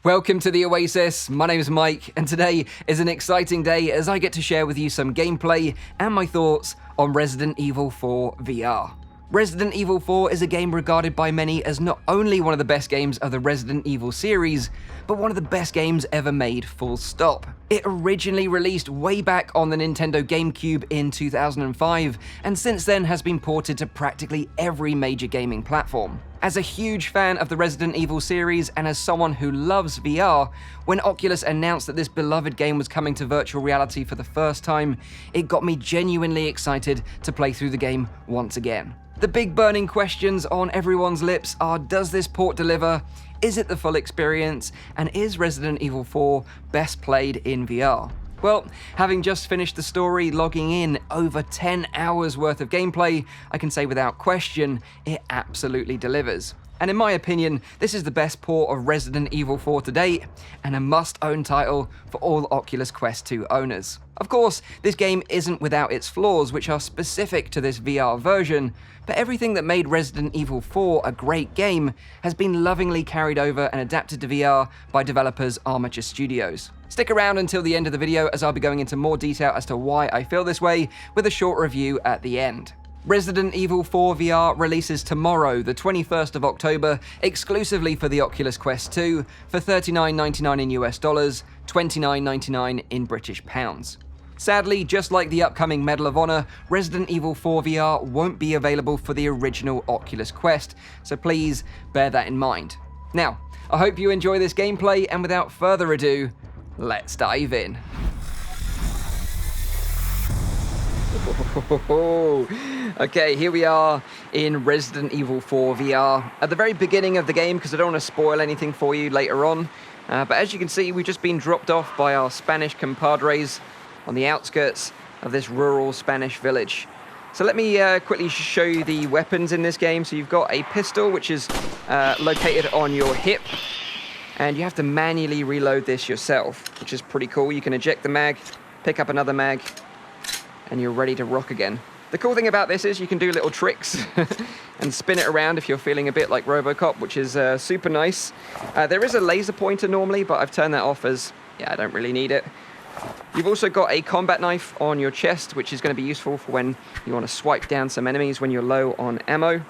Welcome to the Oasis, my name is Mike, and today is an exciting day as I get to share with you some gameplay and my thoughts on Resident Evil 4 VR. Resident Evil 4 is a game regarded by many as not only one of the best games of the Resident Evil series, but one of the best games ever made, full stop. It originally released way back on the Nintendo GameCube in 2005, and since then has been ported to practically every major gaming platform. As a huge fan of the Resident Evil series and as someone who loves VR, when Oculus announced that this beloved game was coming to virtual reality for the first time, it got me genuinely excited to play through the game once again. The big burning questions on everyone's lips are, does this port deliver? Is it the full experience? And is Resident Evil 4 best played in VR? Well, having just finished the story, logging in over 10 hours worth of gameplay, I can say without question, it absolutely delivers. And in my opinion, this is the best port of Resident Evil 4 to date, and a must-own title for all Oculus Quest 2 owners. Of course, this game isn't without its flaws, which are specific to this VR version, but everything that made Resident Evil 4 a great game has been lovingly carried over and adapted to VR by developers Armature Studios. Stick around until the end of the video as I'll be going into more detail as to why I feel this way, with a short review at the end. Resident Evil 4 VR releases tomorrow, the 21st of October, exclusively for the Oculus Quest 2 for $39.99 in US dollars, $29.99 in British pounds. Sadly, just like the upcoming Medal of Honor, Resident Evil 4 VR won't be available for the original Oculus Quest, so please bear that in mind. Now, I hope you enjoy this gameplay, and without further ado, let's dive in. Okay, here we are in Resident Evil 4 VR. At the very beginning of the game, because I don't want to spoil anything for you later on. But as you can see, we've just been dropped off by our Spanish compadres on the outskirts of this rural Spanish village. So let me quickly show you the weapons in this game. So you've got a pistol, which is located on your hip. And you have to manually reload this yourself, which is pretty cool. You can eject the mag, pick up another mag, and you're ready to rock again. The cool thing about this is you can do little tricks and spin it around if you're feeling a bit like RoboCop, which is super nice. There is a laser pointer normally, but I've turned that off as, yeah, I don't really need it. You've also got a combat knife on your chest, which is going to be useful for when you want to swipe down some enemies when you're low on ammo.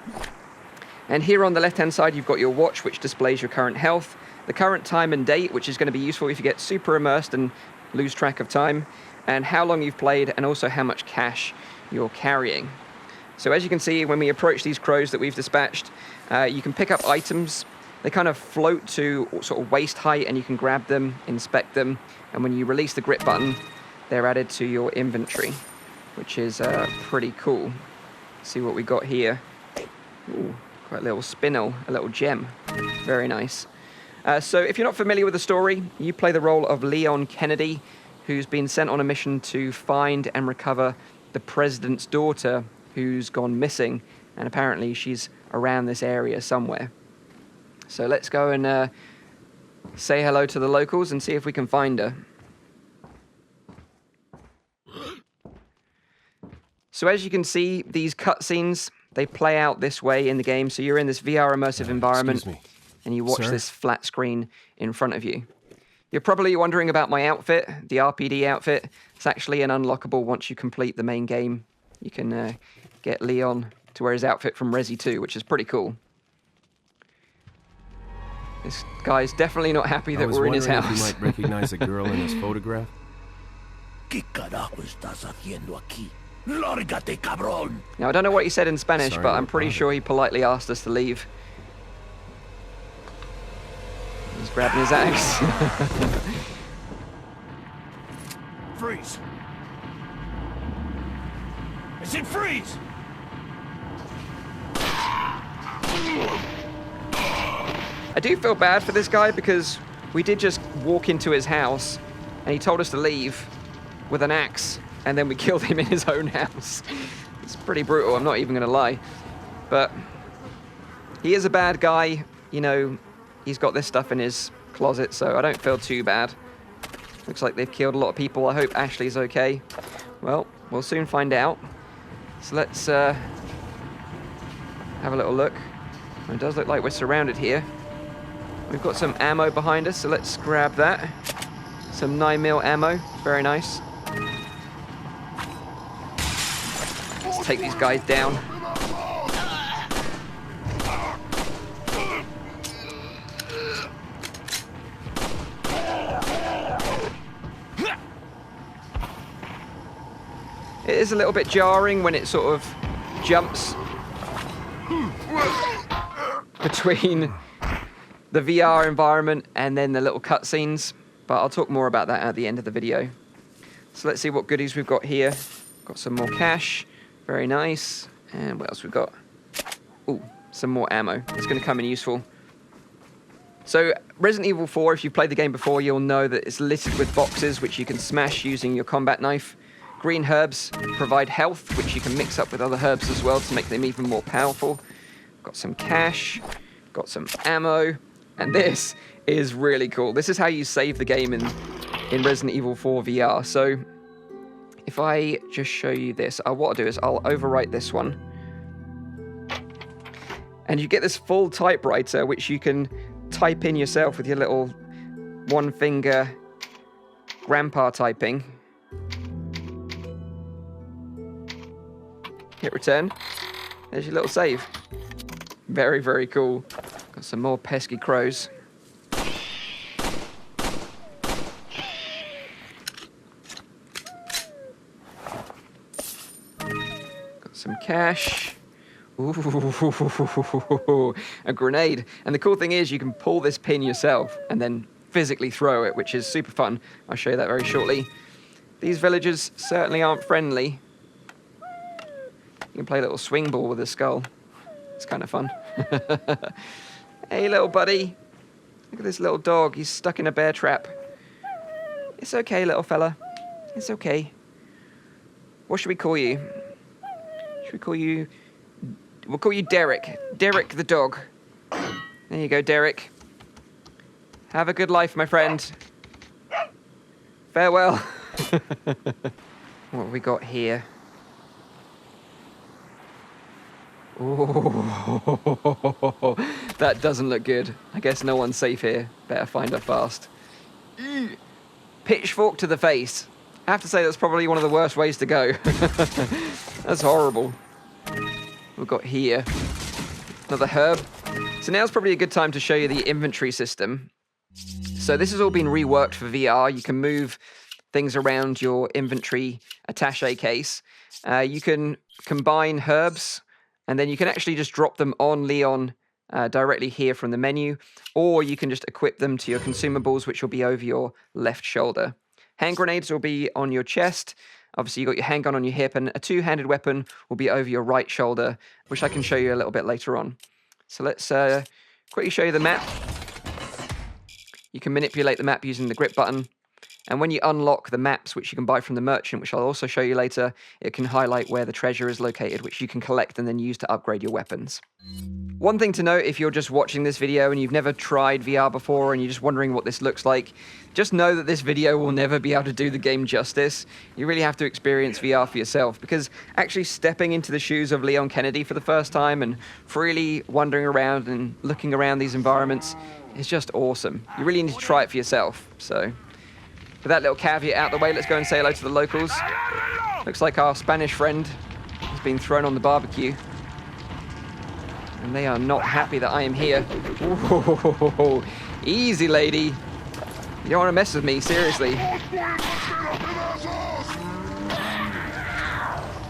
And here on the left-hand side, you've got your watch, which displays your current health, the current time and date, which is going to be useful if you get super immersed and lose track of time, and how long you've played, and also how much cash you're carrying. So as you can see, when we approach these crows that we've dispatched, you can pick up items. They kind of float to sort of waist height, and you can grab them, inspect them, and when you release the grip button, they're added to your inventory, which is pretty cool. Let's see what we got here. Ooh, quite a little spinel, a little gem. Very nice. So if you're not familiar with the story, you play the role of Leon Kennedy, who's been sent on a mission to find and recover the president's daughter who's gone missing, and apparently she's around this area somewhere. So let's go and say hello to the locals and see if we can find her. So as you can see, these cutscenes, they play out this way in the game. So you're in this VR immersive environment, and you watch this flat screen in front of you. You're probably wondering about my outfit, the RPD outfit. It's actually an unlockable once you complete the main game. You can get Leon to wear his outfit from Resi 2, which is pretty cool. This guy's definitely not happy that we're in his house. If you might recognize a girl in his photograph. ¿Qué carajo estás haciendo aquí? Lárgate, cabrón! Now, I don't know what he said in Spanish, but I'm pretty sure he politely asked us to leave. He's grabbing his axe. Freeze! I said freeze! I do feel bad for this guy because we did just walk into his house and he told us to leave with an axe, and then we killed him in his own house. It's pretty brutal, I'm not even going to lie. But he is a bad guy, you know. He's got this stuff in his closet, so I don't feel too bad. Looks like they've killed a lot of people. I hope Ashley's okay. Well, we'll soon find out. So let's have a little look. It does look like we're surrounded here. We've got some ammo behind us, so let's grab that. Some 9mm ammo, very nice. Let's take these guys down. It is a little bit jarring when it sort of jumps between the VR environment and then the little cutscenes, but I'll talk more about that at the end of the video. So let's see what goodies we've got here. Got some more cash, very nice. And what else we've got? Ooh, some more ammo. It's going to come in useful. So Resident Evil 4, if you've played the game before, you'll know that it's littered with boxes which you can smash using your combat knife. Green herbs provide health, which you can mix up with other herbs as well to make them even more powerful. Got some cash, got some ammo, and this is really cool. This is how you save the game in Resident Evil 4 VR. So if I just show you this, what I'll do is I'll overwrite this one. And you get this full typewriter, which you can type in yourself with your little one finger grandpa typing. Hit return. There's your little save. Very, very cool. Got some more pesky crows. Got some cash. Ooh, a grenade. And the cool thing is you can pull this pin yourself and then physically throw it, which is super fun. I'll show you that very shortly. These villagers certainly aren't friendly. You can play a little swing ball with a skull. It's kind of fun. Hey, little buddy. Look at this little dog. He's stuck in a bear trap. It's okay, little fella. It's okay. What should we call you? Should we call you... We'll call you Derek. Derek the dog. There you go, Derek. Have a good life, my friend. Farewell. What have we got here? Oh, that doesn't look good. I guess no one's safe here. Better find her fast. Pitchfork to the face. I have to say that's probably one of the worst ways to go. That's horrible. We've got here another herb. So now's probably a good time to show you the inventory system. So this has all been reworked for VR. You can move things around your inventory attaché case. You can combine herbs, and then you can actually just drop them on Leon directly here from the menu, or you can just equip them to your consumables, which will be over your left shoulder. Hand grenades will be on your chest. Obviously, you've got your handgun on your hip, and a two-handed weapon will be over your right shoulder, which I can show you a little bit later on. So let's quickly show you the map. You can manipulate the map using the grip button. And when you unlock the maps, which you can buy from the merchant, which I'll also show you later, it can highlight where the treasure is located, which you can collect and then use to upgrade your weapons. One thing to note, if you're just watching this video and you've never tried VR before and you're just wondering what this looks like, just know that this video will never be able to do the game justice. You really have to experience VR for yourself, because actually stepping into the shoes of Leon Kennedy for the first time and freely wandering around and looking around these environments is just awesome. You really need to try it for yourself. So, with that little caveat out the way, let's go and say hello to the locals. Looks like our Spanish friend has been thrown on the barbecue. And they are not happy that I am here. Ooh, easy, lady. You don't want to mess with me, seriously.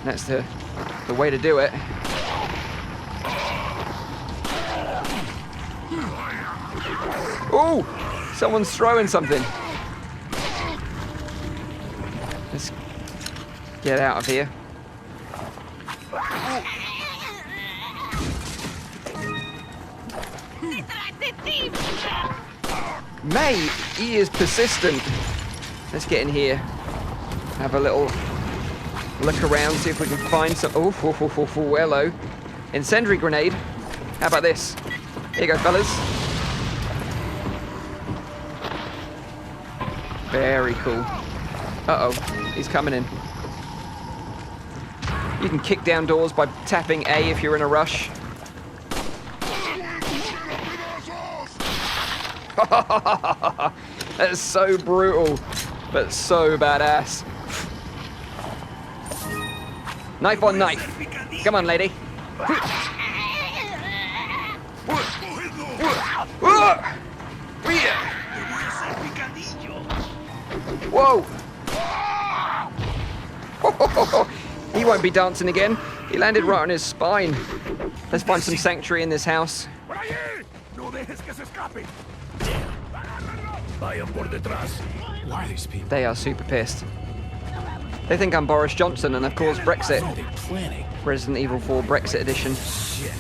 That's the way to do it. Ooh, someone's throwing something. Let's get out of here. Mate, he is persistent. Let's get in here. Have a little look around, see if we can find some... Oh, hello. Incendiary grenade. How about this? Here you go, fellas. Very cool. Uh-oh, he's coming in. You can kick down doors by tapping A if you're in a rush. That's so brutal, but so badass. Knife on knife. Come on, lady. Whoa! He won't be dancing again. He landed right on his spine. Let's find some sanctuary in this house. Why are these people? They are super pissed. They think I'm Boris Johnson and I've caused Brexit. What are they planning? Resident Evil 4 Brexit edition. Shit.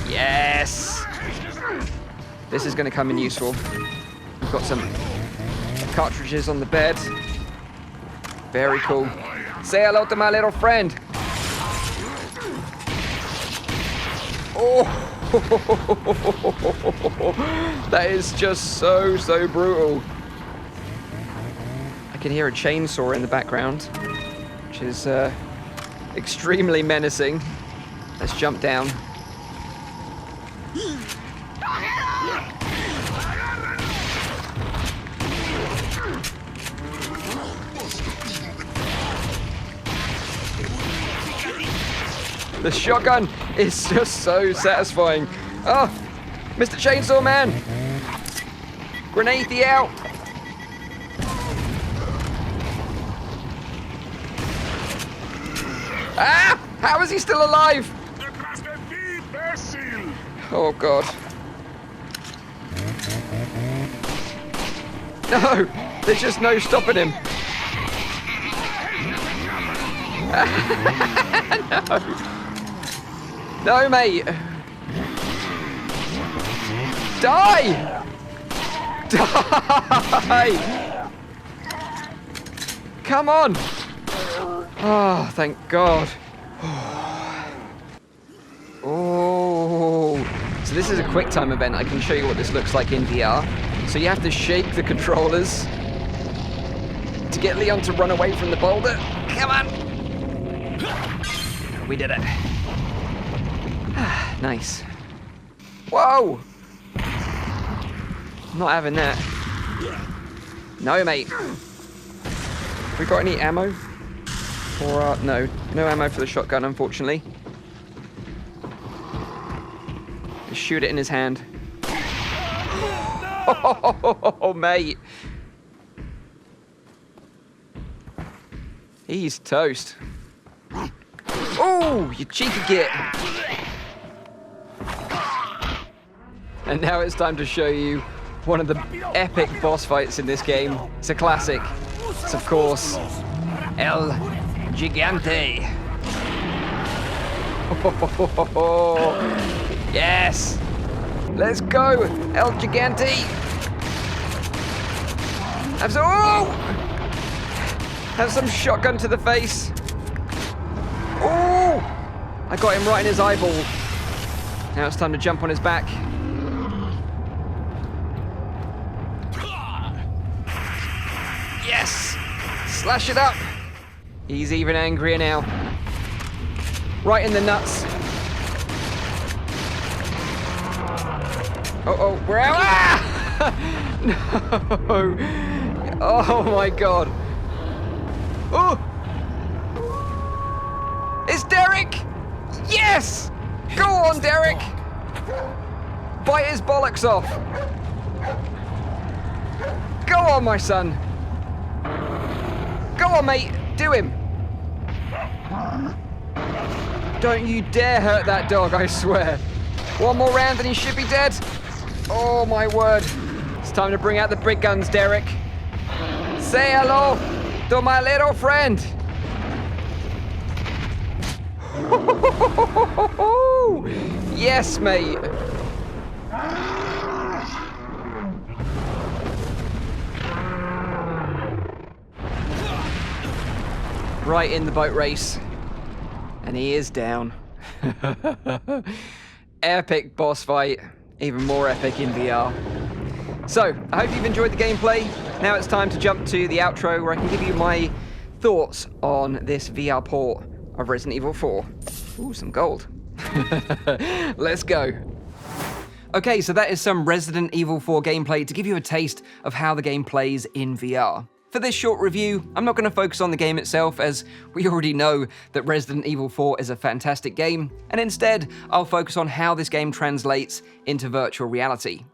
Yes! This is going to come in useful. We've got some cartridges on the bed. Very cool. Say hello to my little friend. Oh! That is just so brutal. I can hear a chainsaw in the background, which is extremely menacing. Let's jump down. The shotgun is just so satisfying. Oh, Mr. Chainsaw Man! Grenade the out! Ah! How is he still alive? Oh God. No! There's just no stopping him. No! No, mate! Die! Die! Come on! Oh, thank God. Oh. So this is a quick time event. I can show you what this looks like in VR. So you have to shake the controllers to get Leon to run away from the boulder. Come on! We did it. Nice. Whoa! I'm not having that. No, mate. We got any ammo? Or, no ammo for the shotgun, unfortunately. Just shoot it in his hand. Oh, mate. He's toast. Oh, you cheeky git. And now it's time to show you one of the epic boss fights in this game. It's a classic. It's, of course, El Gigante. Yes! Let's go, El Gigante! Have some shotgun to the face. Oh! I got him right in his eyeball. Now it's time to jump on his back. Yes! Slash it up! He's even angrier now. Right in the nuts. Uh-oh, we're out! Ah! No! Oh my God! Oh! It's Derek! Yes! Go on, Derek! Bite his bollocks off! Go on, my son! Go on, mate! Do him! Don't you dare hurt that dog, I swear! One more round and he should be dead! Oh my word! It's time to bring out the big guns, Derek! Say hello to my little friend! Yes, mate! Right in the boat race. And he is down. Epic boss fight. Even more epic in VR. So, I hope you've enjoyed the gameplay. Now it's time to jump to the outro where I can give you my thoughts on this VR port of Resident Evil 4. Ooh, some gold. Let's go. Okay, so that is some Resident Evil 4 gameplay to give you a taste of how the game plays in VR. For this short review, I'm not going to focus on the game itself, as we already know that Resident Evil 4 is a fantastic game, and instead, I'll focus on how this game translates into virtual reality.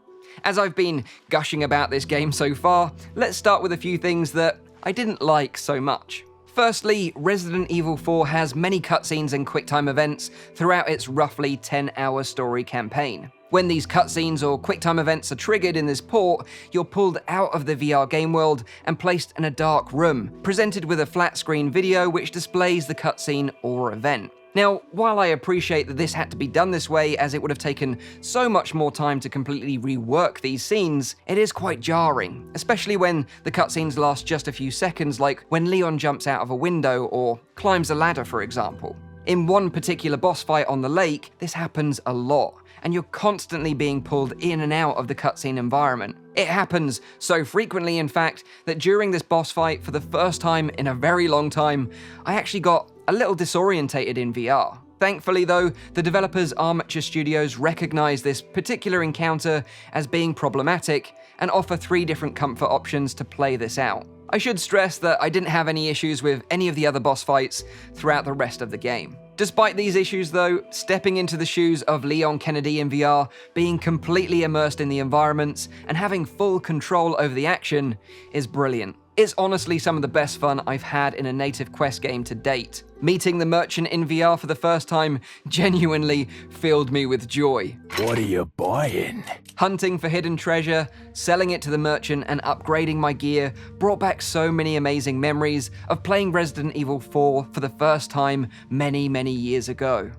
As I've been gushing about this game so far, let's start with a few things that I didn't like so much. Firstly, Resident Evil 4 has many cutscenes and QuickTime events throughout its roughly 10-hour story campaign. When these cutscenes or QuickTime events are triggered in this port, you're pulled out of the VR game world and placed in a dark room, presented with a flat screen video which displays the cutscene or event. Now, while I appreciate that this had to be done this way as it would have taken so much more time to completely rework these scenes, it is quite jarring, especially when the cutscenes last just a few seconds, like when Leon jumps out of a window or climbs a ladder, for example. In one particular boss fight on the lake, this happens a lot, and you're constantly being pulled in and out of the cutscene environment. It happens so frequently, in fact, that during this boss fight, for the first time in a very long time, I actually got a little disorientated in VR. Thankfully though, the developers Armature Studios recognize this particular encounter as being problematic and offer 3 different comfort options to play this out. I should stress that I didn't have any issues with any of the other boss fights throughout the rest of the game. Despite these issues though, stepping into the shoes of Leon Kennedy in VR, being completely immersed in the environments, and having full control over the action is brilliant. It's honestly some of the best fun I've had in a native Quest game to date. Meeting the merchant in VR for the first time genuinely filled me with joy. What are you buying? Hunting for hidden treasure, selling it to the merchant, and upgrading my gear brought back so many amazing memories of playing Resident Evil 4 for the first time many years ago.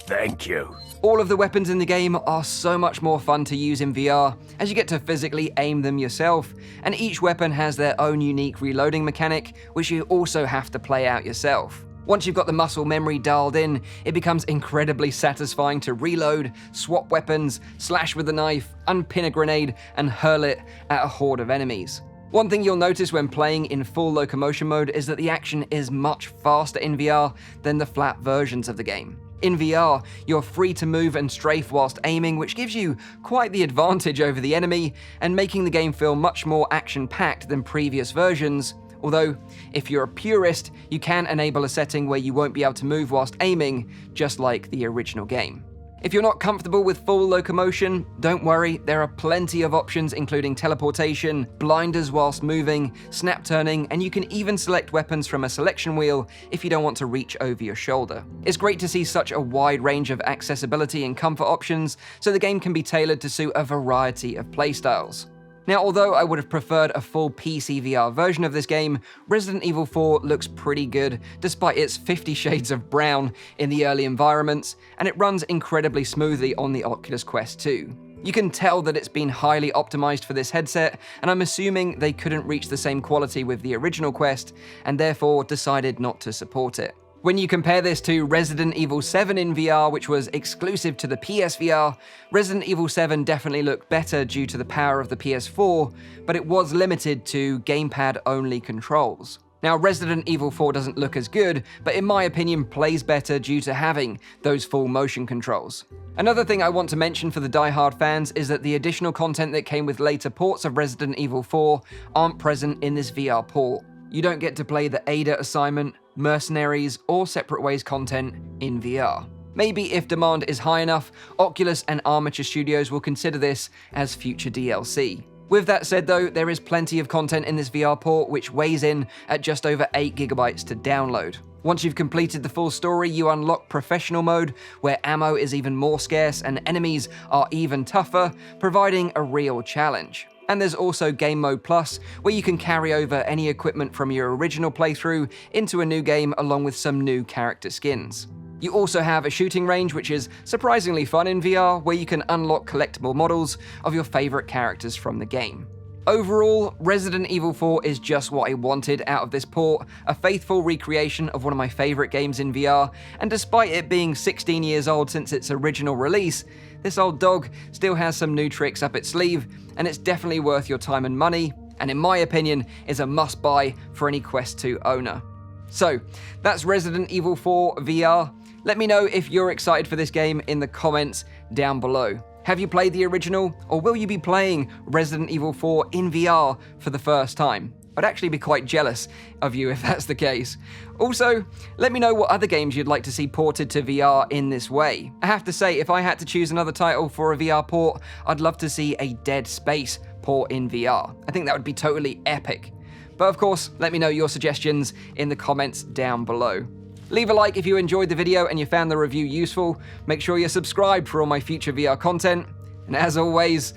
Thank you. All of the weapons in the game are so much more fun to use in VR, as you get to physically aim them yourself, and each weapon has their own unique reloading mechanic, which you also have to play out yourself. Once you've got the muscle memory dialed in, it becomes incredibly satisfying to reload, swap weapons, slash with a knife, unpin a grenade, and hurl it at a horde of enemies. One thing you'll notice when playing in full locomotion mode is that the action is much faster in VR than the flat versions of the game. In VR, you're free to move and strafe whilst aiming, which gives you quite the advantage over the enemy, and making the game feel much more action-packed than previous versions. Although, if you're a purist, you can enable a setting where you won't be able to move whilst aiming, just like the original game. If you're not comfortable with full locomotion, don't worry, there are plenty of options including teleportation, blinders whilst moving, snap turning, and you can even select weapons from a selection wheel if you don't want to reach over your shoulder. It's great to see such a wide range of accessibility and comfort options, so the game can be tailored to suit a variety of playstyles. Now, although I would have preferred a full PC VR version of this game, Resident Evil 4 looks pretty good, despite its 50 shades of brown in the early environments, and it runs incredibly smoothly on the Oculus Quest 2. You can tell that it's been highly optimized for this headset, and I'm assuming they couldn't reach the same quality with the original Quest, and therefore decided not to support it. When you compare this to Resident Evil 7 in VR, which was exclusive to the PSVR, Resident Evil 7 definitely looked better due to the power of the PS4, but it was limited to gamepad-only controls. Now, Resident Evil 4 doesn't look as good, but in my opinion plays better due to having those full motion controls. Another thing I want to mention for the die-hard fans is that the additional content that came with later ports of Resident Evil 4 aren't present in this VR port. You don't get to play the Ada assignment, Mercenaries, or Separate Ways content in VR. Maybe if demand is high enough, Oculus and Armature Studios will consider this as future DLC. With that said though, there is plenty of content in this VR port which weighs in at just over 8 GB to download. Once you've completed the full story, you unlock Professional Mode, where ammo is even more scarce and enemies are even tougher, providing a real challenge. And there's also Game Mode Plus, where you can carry over any equipment from your original playthrough into a new game along with some new character skins. You also have a shooting range, which is surprisingly fun in VR, where you can unlock collectible models of your favorite characters from the game. Overall, Resident Evil 4 is just what I wanted out of this port, a faithful recreation of one of my favorite games in VR, and despite it being 16 years old since its original release, this old dog still has some new tricks up its sleeve, and it's definitely worth your time and money, and in my opinion, is a must-buy for any Quest 2 owner. So, that's Resident Evil 4 VR. Let me know if you're excited for this game in the comments down below. Have you played the original, or will you be playing Resident Evil 4 in VR for the first time? I'd actually be quite jealous of you if that's the case. Also, let me know what other games you'd like to see ported to VR in this way. I have to say, if I had to choose another title for a VR port, I'd love to see a Dead Space port in VR. I think that would be totally epic. But of course, let me know your suggestions in the comments down below. Leave a like if you enjoyed the video and you found the review useful. Make sure you're subscribed for all my future VR content. And as always,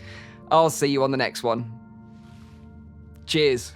I'll see you on the next one. Cheers.